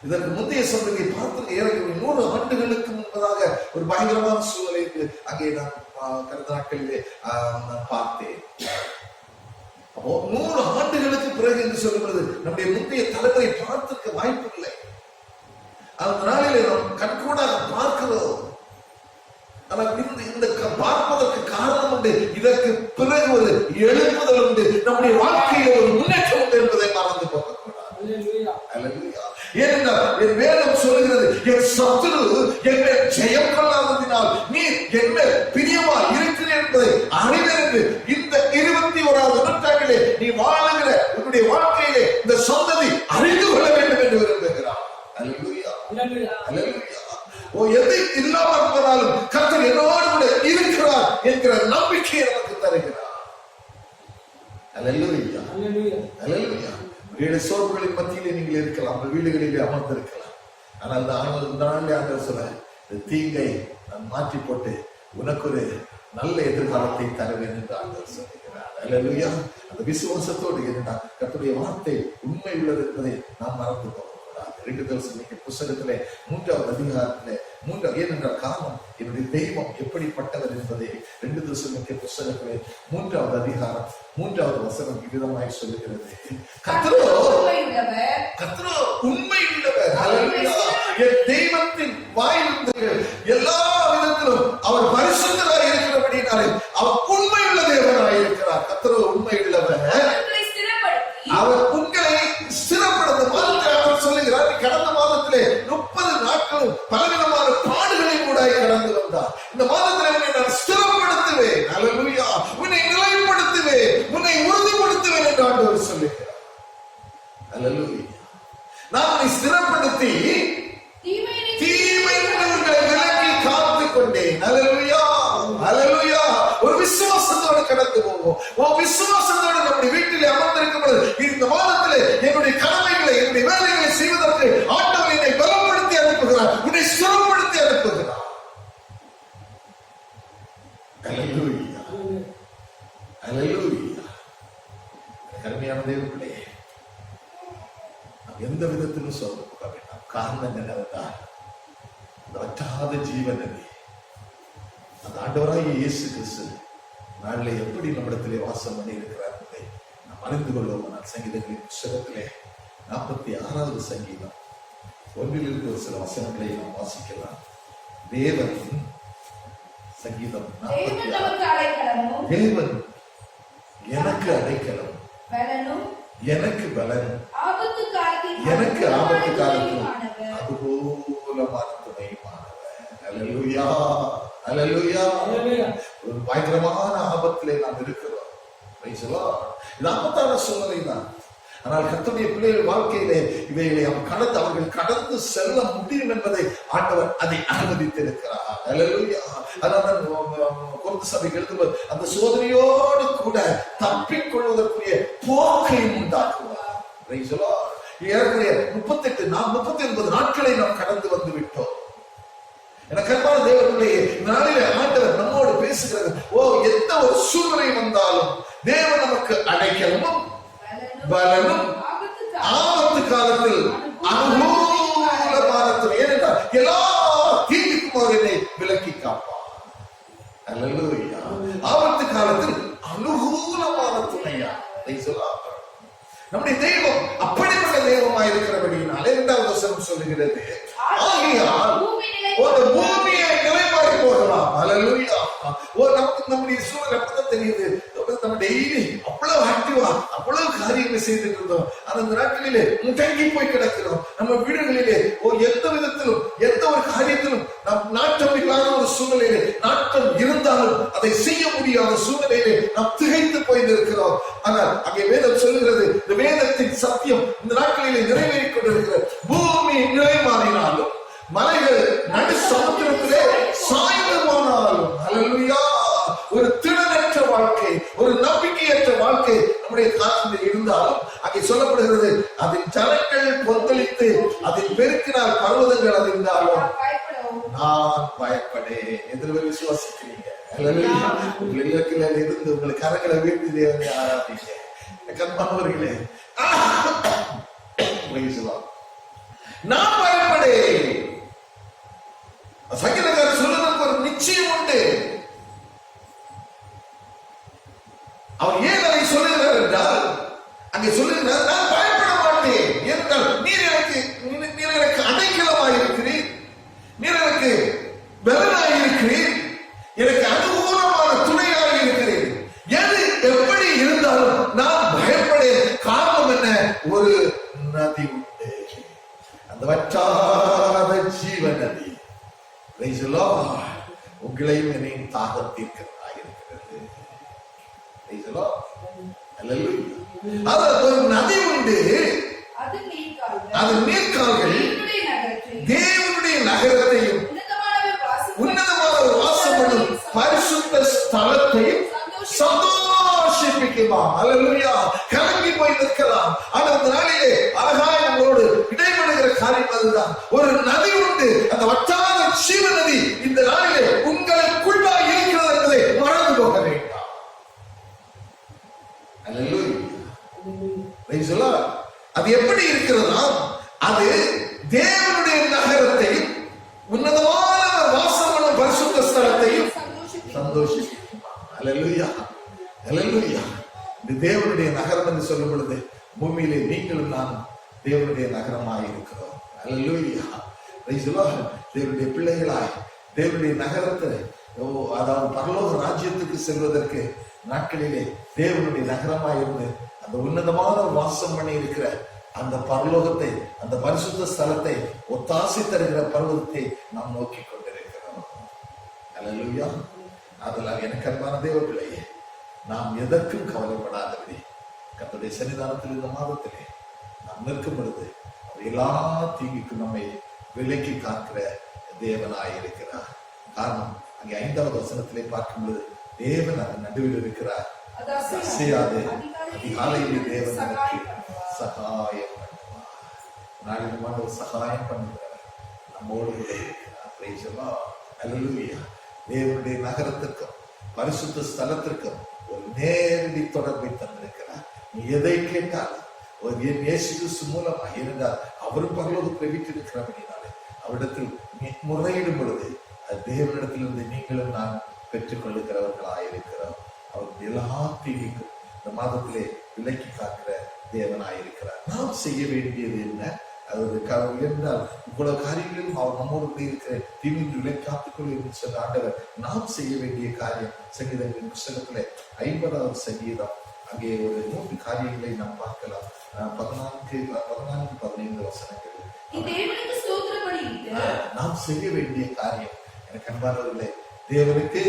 இதற்கு முந்தைய சந்ததியை பார்த்திருக்க ஏறக்குறைய 100 ஆண்டுகளுக்கு முன்பதாக ஒரு பயங்கரமான சூழ்நிலைக்கு அங்கே நான் கடந்த நாட்களிலே நான் பார்த்தேன். அப்போ 100 ஆண்டுகளுக்கு பிறகு என்று சொல்லுவது நம்முடைய முந்தைய தலைவரை பார்த்திருக்க வாய்ப்பு இல்லை. அந்த நாளிலே நாம் கண்கூடாக பார்க்கிறோம். ஆனால் இந்த பார்ப்பதற்கு காரணம் உண்டு. இதற்கு பிறகு ஒரு எழுப்புதல் உண்டு. நம்முடைய வாழ்க்கையில் ஒரு முன்னேற்றம் உண்டு என்பதை மறந்து போகக்கூடாது. ஏனென்றால் என் வேதம் சொல்லுகிறது, என் சத்துரு என் மேல் ஜெயம் கொள்ளாததினால் நீர் என் மேல் பிரியமா இருக்கிறேன் என்பதை அறிந்து இந்த 21வது நூற்றாண்டிலே நீ வாழுகிற உன்னுடைய வாழ்க்கையிலே இந்த சந்ததி அறிந்து கொள்ள வேண்டும் என்று விரும்புகிறார். அல்லேலூயா, அல்லேலூயா. எது இல்லாமல் போனாலும் கர்த்தர் என்னோடு கூட இருக்கிறார் என்கிற நம்பிக்கையை நமக்கு தருகிறார். அல்லேலூயா, அல்லேலூயா. உங்களுடைய சோர்வுகளின் மத்தியிலே நீங்கள் இருக்கலாம், உங்கள் வீடுகளிலே அமர்ந்திருக்கலாம். ஆனால் இந்த நாளிலே ஆண்டவர் சொல்ல, இந்த தீங்கை நான் மாற்றி போட்டு உனக்கு ஒரு நல்ல எதிர்காலத்தை தருவேன் என்று ஆண்டவர் சொல்லுகிறார். அல்லேலூயா. அந்த விசுவாசத்தோடு இருந்தால் கர்த்தருடைய வார்த்தை உண்மை உள்ளது என்பதை நாம் மறந்து போகக்கூடாது. 2 தெசலோனிக்கேயர் புத்தகத்திலே 3வது அதிகாரத்திலே ஏனென்றால் காரணம் என்னுடைய தெய்வம் எப்படிப்பட்டவர் என்பதை 2 தெசலோனிக்கேயர் புத்தகத்திலே 3வது அதிகாரம் 3வது வசனம் இவ்விதமாய் சொல்லுகிறது. கர்த்தரோ உண்மை உள்ளவர். என் தெய்வத்தின் வாயிலிருந்து எல்லா விதத்திலும் அவர் பரிசுத்தராய் இருக்கிறபடினாலே அவர் உண்மை உள்ள தேவனாய் இருக்கிறார். கர்த்தரோ உண்மை உள்ளவர். அவர் உங்களை ஸ்திரப்படுத்த அவர் சொல்லுகிறார். கடந்த மாதத்திலே 30 நாட்களும் பலவிதமான பாடுகளை கூட கடந்து வந்தார். இந்த மாதத்திலே நான் ஸ்திரப்படுத்துவேன். அல்லேலூயா. உன்னை நிலைப்படுத்துவேன், உன்னை உறுதிப்படுத்துவேன் என்று ஆண்டவர் சொல்லுகிறார். அல்லேலூயா. நான் உன்னை ஸ்திரப்படுத்தி தீமைகளை விலக்கி காத்துக் கொண்டேன். அல்லேலூயா, அல்லேலூயா. ஒரு விசுவாசத்தோடு கடந்து போவோம். விசுவாசத்தோடு நம்முடைய வீட்டிலே அமர்ந்திருக்கும் பொழுது இந்த மாதத்திலே என்னுடைய கடமைகளை என்னுடைய வேலைகளை செய்வதற்கு ஆண்டவர் என்னை பலப்படுத்தி அனுப்புகிறார், உன்னை ஸ்திரப்படுத்தி அனுப்புகிறார். அல்லேலூயா, அல்லேலூயா. கருமையான தேவர்களே, நாம் எந்த விதத்திலும் சொல்ல போக வேண்டாம். காரணம் என்னவென்றால் இந்த வற்றாத ஜீவன் அந்த ஆண்டவராகிய இயேசு கிறிஸ்து நாளிலே எப்படி நம்மிடத்திலே வாசம் பண்ணி இருக்கிறார் என்பதை நாம் அறிந்து கொள்வோம். சங்கீதங்களின் புத்தகத்திலே 46வது சங்கீதம் 1 ஒரு சில வசனங்களை நாம் வாசிக்கலாம். தேவன் சங்கீதம் 46. தேவன் எனக்கு அடைக்கலம், எனக்கு பலன், எனக்கு ஆபத்து காலத்தில் அதுபோலமான துணையுமானவர். அல்லேலூயா, அல்லேலூயா. ஒரு பயங்கரமான ஆபத்திலே நாம் இருக்கிறோம். இது ஆபத்தான சூழ்நிலை தான். ஆனால் கர்த்தருடைய பிள்ளைகள் வாழ்க்கையிலே இவைகளை அவர்கள் கடந்து செல்ல முடியும் என்பதை ஆண்டவர் அதை அனுமதித்திருக்கிறார். அல்லேலூயா. அதான் கொரிந்து சபைக்கு எழுதும்போது அந்த சோதனையோடு கூட தப்பிக்கொள்வதற்குரிய போக்கையும் உண்டாக்குவார். ஏறக்குறைய 39 நாட்களை நாம் கடந்து வந்து விட்டோம். எனக்கு அன்பான தேவர்களே, இந்த நாளிலே ஆண்டவர் நம்மோடு பேசுகிறது. எந்த ஒரு சூழ்நிலை வந்தாலும் தேவன் நமக்கு அடைக்கலமும் பலனும் ஆபத்து காலத்தில் அனுகூலமான துணை. ஏனென்றால் எல்லா தீங்குக்கும் அவர் என்னை விலக்கி காப்பார். அல்லேலூயா. ஆபத்து காலத்தில் அனுகூலமான துணையா சொல்லுவாங்க. நம்முடைய தெய்வம் அப்படிப்பட்ட தெய்வமாய் இருக்கிறபடியினாலே 2வது வசனம் சொல்லுகிறது, ஆகையால் பூமியை நிலைமாறி போகலாம். அல்லேலூயா. நமக்கு நம்முடைய சூழல் அப்படிதான் தெரியுது. நம்ம டெய்லி அவ்வளவு ஆக்டிவா அவ்வளவு காரியங்களை செய்துட்டு இருந்தோம். அந்த நாட்களிலே முடங்கி போய் கிடக்கிறோம். நம்ம வீடுகளிலே எந்த விதத்திலும் எந்த ஒரு காரியத்திலும் நாம் நாட்டம் இல்லாத ஒரு சூழ்நிலையிலே, நாட்டம் இருந்தாலும் அதை செய்ய முடியாத சூழ்நிலையிலே நாம் திகைத்து போயிருக்கிறோம். ஆனால் அங்கே வேதம் சொல்லுகிறது, இந்த வேதத்தின் சத்தியம் இந்த நாட்களிலே நிறைவேறிக் கொண்டிருக்கிற பூமி நிலை மாறினாலும் மலைகள் நடு சமுத்திரத்திலே சாய்ந்து போனாலும், அல்லேலூயா, ஒரு திடனற்ற வாழ்க்கை, ஒரு நம்பிக்கையற்ற வாழ்க்கை நம்முடைய காலத்தில் இருந்தாலும் அங்கே சொல்லப்படுகிறது, அதில் ஜனங்கள் கொந்தளித்து அதில் பெருக்கினால் பர்வதங்கள் அதிர்ந்தாலும் நான் பயப்படேன். எதிர்வு விசுவாசிக்கிறீங்க? உங்கள் இல்லத்தில் இருந்து உங்கள் கரங்களை வீழ்த்தி தேவனை ஆராதிங்க. கண்பானவர்களே, நான் பயப்படேன். சங்கீதக்காரர் சொல்லுவதற்கு ஒரு நிச்சயம் உண்டு. அவர் ஏன் அதை சொல்லுகிறார் என்றால், அங்கே சொல்லுகிறார், நான் பயப்பட மாட்டேன். ஏனென்றால் நீர் எனக்கு அடைக்கலமாயிருக்கிறீர், நீர் எனக்கு பலனாயிருக்கிறீர், எனக்கு அனுகூலமான துணையாயிருக்கிறீர். எது எப்படி இருந்தாலும் நான் பயப்படேன். காரணம் என்ன? ஒரு நதி உண்டு, அந்த வற்றாத ஜீவ நதி. உங்களையும் என்னையும் தாகம் தீர்க்கிறதா இருக்கிறது. ஒரு நதி உண்டு, அது நீர்க்கால்கள் தேவனுடைய நகரத்தையும் உன்னதமான ஒரு வாசம் பண்ணும் பரிசுத்த ஸ்தலத்தையும் சந்தோஷிப்பிக்குமா. அல்லேலூயா. கலங்கி போய் நிற்கலாம். ஆனால் அந்த நாளிலே அழகாய் நம்மளோடு இடைபடுகிற காரியம் அதுதான். ஒரு நதி உண்டு, அந்த வற்றாத ஜீவ நதி இந்த நாளிலே உங்களுக்குள்ளா இருக்கிறது என்பதை மறந்து போக வேண்டாம். அல்லேலூயா. அது எப்படி இருக்கிறதா? அது தேவனுடைய நகரத்தையும் உன்னதமான வாசம் பண்ணும் பரிசுத்த ஸ்தலத்தையும் சந்தோஷிக்குமா. அல்லேலூயா. அல்லேலூயா. இந்த தேவனுடைய நகரம் என்று சொல்லும் பொழுது பூமியிலே நீங்களும் நானும் தேவனுடைய நகரமாய் இருக்கிறோம். அல்லேலூயா. தேவனுடைய பிள்ளைகளாய் தேவனுடைய நகரத்தை, அதாவது பரலோக ராஜ்யத்துக்கு செல்வதற்கு நாட்களிலே தேவனுடைய நகரமாய் இருந்து அந்த உன்னதமான வாசம் பண்ணி இருக்கிற அந்த பரலோகத்தை, அந்த பரிசுத்த ஸ்தலத்தை, ஒத்தாசி தருகிற பர்வதத்தை நாம் நோக்கி கொண்டிருக்கிறோம். அல்லேலூயா. அதனால் எனக்கு அன்பான தேவ பிள்ளையே, நாம் எதற்கும் கவலைப்படாதபடி கர்த்தருடைய சன்னிதானத்தில் இந்த மாதத்திலே நாம் நிற்கும் பொழுது எல்லா தீங்குக்கும் நம்மை விலக்கி காக்கிற தேவனாயிருக்கிறார். காரணம், அங்கே 5வது வசனத்திலே பார்க்கும் பொழுது தேவன் அதன் நடுவில் இருக்கிறார். அசையாது அதிகாலையிலே தேவன் நமக்கு சகாயம் பண்ணுவார். நாளிலுமான ஒரு சகாயம் பண்ணுகிறார், நம்மோடு இருக்கிறார். அல்லேலூயா. தேவனுடைய நகரத்திற்கும் பரிசுத்த ஸ்தலத்திற்கும் ஒரு நேரடி தொடர்பை தந்திருக்கிறார். நீ எதை கேட்டாலும் இயேசு கிறிஸ்து மூலமாக இருந்தால் அவரும் பரலோகத்தில் வீட்டிருக்கிறபடினாலே அவரிடத்தில் முறையிடும் பொழுது அது தேவனிடத்திலிருந்து நீங்களும் நான் பெற்றுக் கொள்ளுகிறவர்களாயிருக்கிறோம். அவர் எல்லா தீமைக்கும் இந்த மாதத்திலே விலக்கி காக்கிற தேவனாயிருக்கிறார். நாம் செய்ய வேண்டியது என்ன? அது என்றால் இவ்வளவு காரியங்களிலும் அவர் நம்மோடு இருக்கிற தீமையை விலை காத்துக்கொள்ள என்று சொன்ன ஆண்டவர் நாம் செய்ய வேண்டிய காரியம் சங்கீதங்களின் புத்தகத்திலே 50வது சங்கீதம், அங்கே ஒரு 3 காரியங்களை நாம் பார்க்கலாம். 14-15 வசனங்கள் நாம் செய்ய வேண்டிய காரியம். எனக்கு அன்பானவர்களே, தேவனுக்கு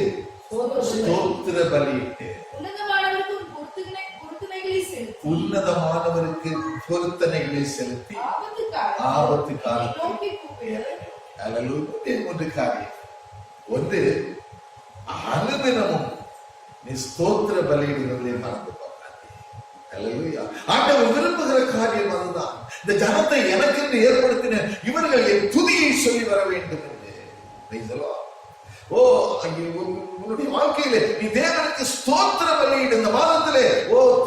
ஸ்தோத்திர பலியிட்டு உன்னதமானவருக்கு பொருத்தனைகளை செலுத்தி ஆபத்து காலத்தில் 3 காரியம். ஒன்று, அனுதினமும் நீ ஸ்தோத்திர பலியிடுவதை மறந்து போகாது. அல்லேலூயா. ஆண்டவர் விரும்புகிற காரியம் அதுதான். இந்த ஜனத்தை எனக்கென்று ஏற்படுத்தின இவர்கள் என் துதியை சொல்லி வர வேண்டும் என்று. Praise the Lord. ஓ, உன்னுடைய வாழ்க்கையிலே நீ தேவனுக்கு ஸ்தோத்திர பலியிடு. இந்த மாதத்திலே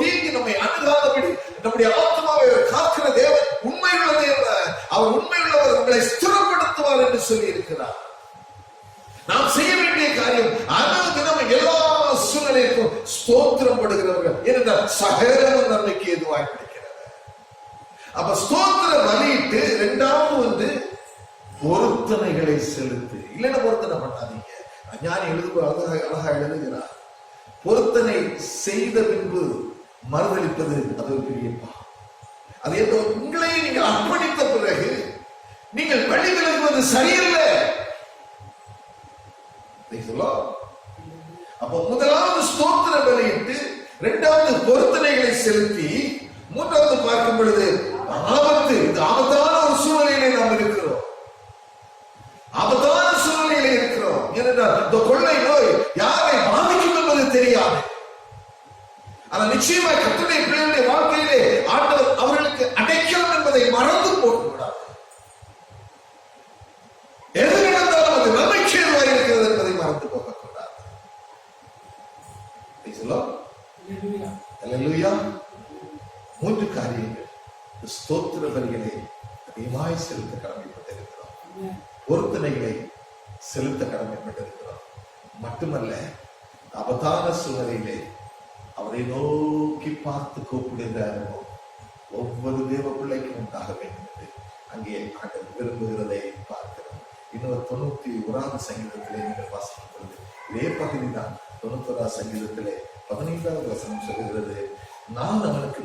தீங்கு நம்மை அணுகாதபடி நம்முடைய ஆத்மாவை காக்கிற தேவன் உண்மையுள்ள தேவன். அவர் உண்மையுள்ளவர், உங்களை ஸ்திரப்படுத்துவார் என்று சொல்லி இருக்கிறார். நாம் செய்ய வேண்டிய காரியம் அனுதினம் எல்லா சூழ்நிலைக்கும் ஸ்தோத்திரம் படுகிறவர்கள். ஏனென்றால் சகலமும் நன்மைக்கு எதுவாய் கிடைக்கிறது. அப்ப ஸ்தோத்திர பலியிட்டு இரண்டாவது பொருத்தனைகளை செலுத்து. இல்லைன்னா பொருத்தனை பண்ணாதீங்க. ஞானி அழகா எழுதுகிறார், பொருத்தனை செய்த பின்பு மறுதளிப்பது அது ஒரு பெரிய பாவம். அது எந்த உங்களை நீங்கள் அர்ப்பணித்த பிறகு நீங்கள் வழி விலகுவது சரியில்லை. அப்போ முதலாவது ஸ்தோத்திர பலியிட்டு, இரண்டாவது பொருத்தனைகளை செலுத்தி, மூன்றாவது பார்க்கும் பொழுது ஆபத்து. இந்த ஆபத்தான ஒரு சூழ்நிலையிலே நாம் இருக்கிறோம். ஆபத்தான சூழ்நிலையிலே இருக்கிறோம். ஏனென்றால் இந்த கொள்ளை நோய் யாரை பாதிக்கும் என்பது தெரியாது. ஆனால் நிச்சயமாய் கர்த்தருடைய பிள்ளைகளுடைய வாழ்க்கையிலே ஆண்டவர் அவர்களுக்கு அடைக்கலம் என்பதை மறந்து போகக்கூடாது. எது நடந்தாலும் அது நன்மைக்கு ஏதுவாய் இருக்கிறது என்பதை மறந்து போகக்கூடாது. அல்லேலூயா. மூன்று காரியங்கள் ஸ்தோத்திர பலிகளை அதிகமாய் செலுத்த கடமைப்பட்டிருக்கிறோம். பொருத்தனைகளை செலுத்த கடமைப்பட்டிருக்கிறோம். மட்டுமல்ல, ஆபத்தான சூழ்நிலையிலே அவரை நோக்கி பார்த்து கூப்பிடுகிற அனுபவம் ஒவ்வொரு தேவ பிள்ளைக்கும் உண்டாக வேண்டும் என்று அங்கே ஆண்டவர் விரும்புகிறதை பார்க்கிறோம். இன்னொரு 91வது சங்கீதத்திலே நீங்கள் வாசிக்கும் பொழுது இதே பகுதி தான். 91வது சங்கீதத்திலே 15வது வசனம் சொல்லுகிறது, நான் அவனுக்கு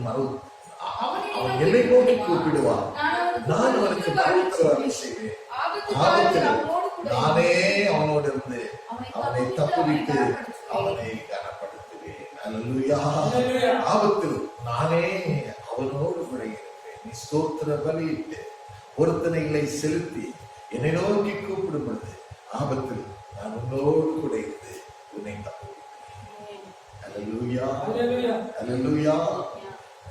அவன் என்னை நோக்கி கூப்பிடுவான், நான் அவனுக்கு மறுத்தவரை செய்வேன். ஆபத்தில் நானே அவனோடு இருந்து அவனை தப்புவித்து அவனை கனப்படுத்துவேன். அல்லேலூயா. ஆபத்தில் நானே அவனோடு கூட இருப்பேன். நீ ஸ்தோத்திர பலியிட்டு பொருத்தனைகளை செலுத்தி என்னை நோக்கி கூப்பிடும் பொழுது ஆபத்தில் நான் உன்னோடு கூட இருந்து உன்னை தப்புவிப்பேன். அல்லேலூயா. அல்லேலூயா.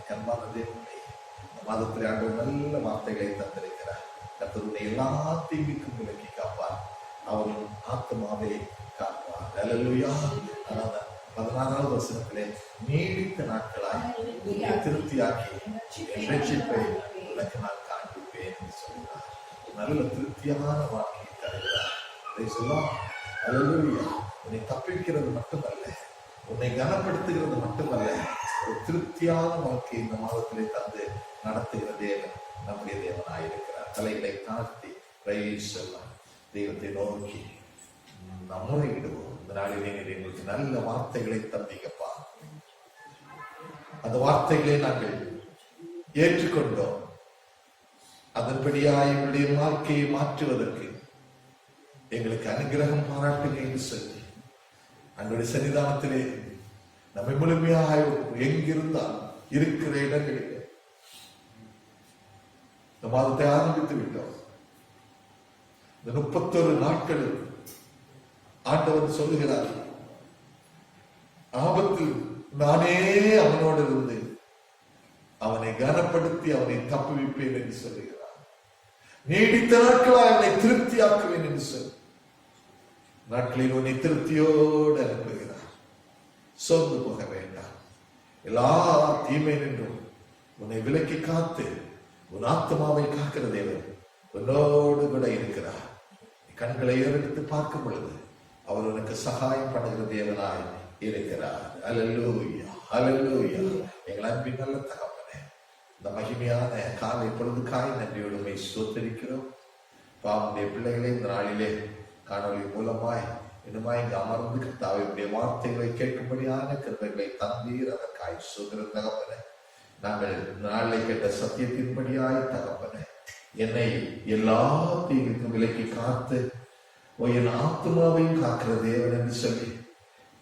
கர்மான தேவனே, இந்த மாதத்தில் ஆண்டவர் நல்ல வார்த்தைகளை தந்திருக்கிறார். கர்த்தருடைய எல்லா தீங்குக்கும் விலக்கி காப்பார். அவரின் ஆத்மாவை காப்பார். அல்லேலூயா. 16வது வசனத்திலே நீடித்த நாட்களாய் திருப்தியாக்கி ரட்சிப்பை உனக்கு நான் காண்பிப்பேன் என்று சொல்கிறார். நல்ல திருப்தியான வாழ்க்கையை தருகிறார். இதை சொல்லலாம். அல்லேலூயா. உன்னை தப்பிக்கிறது மட்டுமல்ல, உன்னை கனப்படுத்துகிறது மட்டுமல்ல, ஒரு திருப்தியான வாழ்க்கை இந்த மாதத்திலே தந்து நடத்துகிற தேவன் நம்முடைய தேவனாயிருக்கிறார். தலைகளை தாழ்த்தி தெய்வத்தை நோக்கி நாம் முறையிடுவோம். இந்த நாளிலே எங்களுக்கு நல்ல வார்த்தைகளை தந்தீங்கப்பா. அந்த வார்த்தைகளை நாங்கள் ஏற்றுக்கொண்டோம். அதன்படியாக எங்களுடைய வாழ்க்கையை மாற்றுவதற்கு எங்களுக்கு அனுகிரகம் பாராட்டுங்க என்று சொல்லி அன்றைய சன்னிதானத்திலே நம்மை முழுமையாக எங்கிருந்தால் இருக்கிற இடங்களில் இந்த மாதத்தை ஆரம்பித்து விட்டோம். இந்த 31 நாட்களில் ஆண்டவர் சொல்லுகிறார், ஆபத்தில் நானே அவனோடு இருந்து அவனை கனப்படுத்தி அவனை தப்புவிப்பேன் என்று சொல்லுகிறார். நீடித்த நாட்களாக அவனை திருப்தியாக்குவேன் என்று சொல்லி நாட்களில் உன்னை திருப்தியோடு அனுப்புகிறார். சோர்ந்து போக வேண்டாம். எல்லா தீமை நின்றும் உன்னை விலக்கி காத்து உன் ஆத்மாவை காக்கிற தேவன் உன்னோடு கூட இருக்கிறார். கண்களை ஏறெடுத்து பார்க்கும் பொழுது அவர் உனக்கு சகாயம் பண்ணுகிற தேவனாய் இருக்கிறார். அல்லேலூயா. அல்லேலூயா. எங்கள் அன்பின் நல்ல தகப்பனே, இந்த மகிமையான காலை பொழுதுக்காய் நன்றியோடுமை ஸ்தோத்திரிக்கிறோம். பாவனுடைய பிள்ளைகளை இந்த நாளிலே காணொலி மூலமாய் இன்னுமாய் இங்கு அமர்ந்து கர்த்தாவுடைய வார்த்தைகளை கேட்கும்படியான கிருபைகளை தந்தீர். அதற்காய் ஸ்தோத்திரம் தகப்பனே. நாங்கள் நாளை கேட்ட சத்தியத்தின்படியாய் தகப்பனே, என்னை எல்லா தீங்குக்கும் விலக்கி காத்து என் ஆத்மாவையும் காக்கிற தேவன் என்று சொல்லி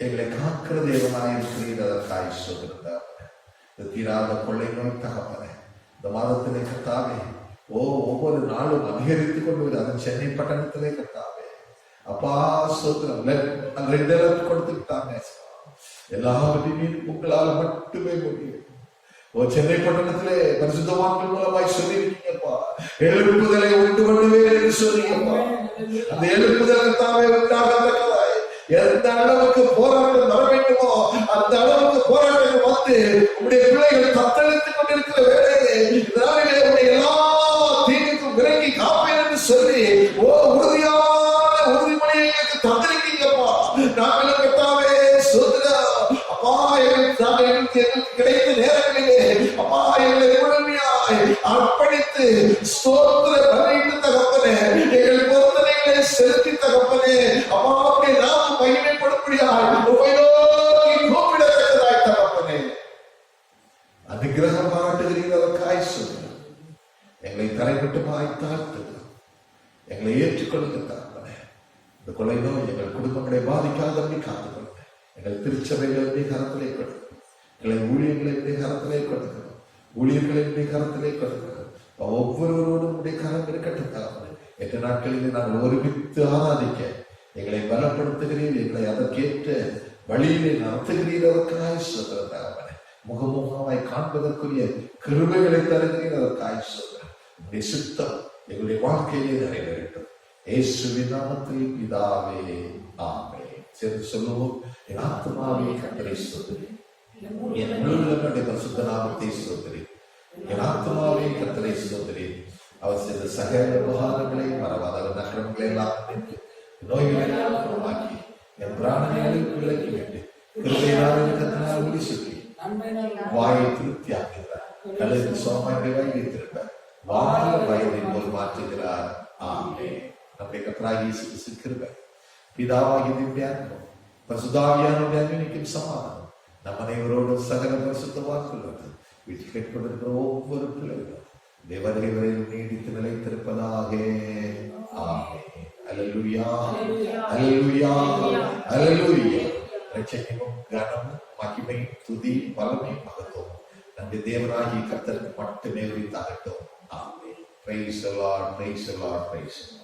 எங்களை காக்கிற தேவனாயிருக்கிறீர். அதற்காய் ஸ்தோத்திரம் தகப்பனே. இந்த தீராத கொள்ளை நோய் தகப்பனே, இந்த மாதத்திலே கர்த்தாவே ஒவ்வொரு நாளும் அதிகரித்துக் கொண்டு அதன் சென்னை பட்டணத்திலே கர்த்தாவே அப்பா ஸ்தோத்திரம். 2 கொடுத்துக்கிட்டாங்க. எல்லாவற்றையும் உங்களால் மட்டுமே முடியும். சென்னை பட்டணத்திலே பரிசுத்தவான்கள் மூலமாய் சொல்லியிருக்கீங்கப்பா, எழுப்புதலை உண்டு பண்ணுவேன் என்று சொன்னீங்கப்பா. அந்த எழுப்புதல் தாமே உண்டாகத்தக்கதாய் எந்த அளவுக்கு போராட்டம் வர வேண்டுமோ அந்த அளவுக்கு போராட்டம் வந்து உங்களுடைய பிள்ளைகள் தத்தளித்துக் கொண்டிருக்கிற வேலையிலே இதனாலே உடைய எல்லா தீங்குக்கும் விலக்கி காப்பேன் என்று சொல்லி உறுதியான உறுதிமொழியை எங்களுக்கு தந்திருக்கீங்கப்பா. நாங்கள் கட்டாவே சொல்லுங்க அப்பா, எங்களுக்கு கிடைத்த நேரங்களிலே அப்பா எங்களை முழுமையாய் அர்ப்பணித்து ஸ்தோத்திர பலியிட்டு தகப்பனே, எங்கள் பொருத்தனைகளை செலுத்தி தகப்பனே, அப்பாவுடைய நாமம் மகிமைப்படும்படியாய் கூப்பிடத்தக்கதாய் தகப்பனே அனுக்கிரகம் பாராட்டுகிறீர்களுக்காய் சொல்லுங்க. எங்களை தலைப்பட்டுமாய் தாழ்த்துங்க, எங்களை ஏற்றுக்கொள்ளுங்க தகப்பனே. இந்த கொலை நோய் எங்கள் குடும்பங்களை பாதிக்காதபடி காத்துக்கொள்ளுங்க. எங்கள் திருச்சபைகளை கரத்திலே கொடுங்க, எங்களை ஊழியர்களை கரத்திலே கொடுக்கணும், ஊழியர்களை கரத்திலே கொடுக்கணும். ஒவ்வொருவரோடும் உடைய கரம் இருக்கட்டும் தகப்பனே. 8 நாட்களில் நாங்கள் ஒருமித்து ஆராதிக்க எங்களை பலப்படுத்துகிறீர், எங்களை அதற்கேற்ற வழியிலே நடத்துகிறீர். அதற்காய் சொல்கிறேன் தகப்பனே. முகமுகமாய் காண்பதற்குரிய கிருபைகளை தருகிறீர். அதற்காய் சொல்கிறேன். உங்களுடைய சித்தம் எங்களுடைய வாழ்க்கையிலே நிறைவேறட்டும். இயேசுவின் நாமத்தில் பிதாவே, ஆமென். சேர்ந்து சொல்லுவோம். என் ஆத்துமாவே கர்த்தரை ஸ்தோத்திரி, என் முழுவதும் பரிசுத்த நாமத்தை ஸ்தோத்திரி. என் ஆத்துமாவே கர்த்தரை ஸ்தோத்திரி. அவர் செய்த சகல உபகாரங்களை மறவாத நகரங்களை எல்லாம் நோய்களை குணமாக்கி என் பிராணங்களை விலக்கி விட்டு கிருபையினால் உறுதி சொல்லி வாயை திருப்தி ஆக்குகிறார். கழுகு சோமாய் வைத்திருப்பார், வாழ வயதின் போல் மாற்றுகிறார். ஆமென். நம்முடைய கர்த்தராகிய இயேசு கிறிஸ்து கிருபை, பிதாவாகிய திவ்யாத்மம், பரிசுத்தாவியானவருடைய அன்பின் சமாதானம் நம் அனைவரோடும் சகல பரிசுத்தவான்களோடு வீட்டில் கேட்பதற்கிற ஒவ்வொரு பிள்ளைகளும் தேவரை வரையில் நீடித்து நிலைத்திருப்பதாக. ஆமென். அல்லேலூயா, அல்லேலூயா, அல்லேலூயா. ரட்சணியமும் கனமும் மகிமையும் துதியும் பலமையும் மகத்துவம் நம்முடைய தேவனாகிய கர்த்தருக்கு மட்டுமே உரித்தாகட்டும். ஆமென். Praise the Lord, praise the Lord, praise the Lord.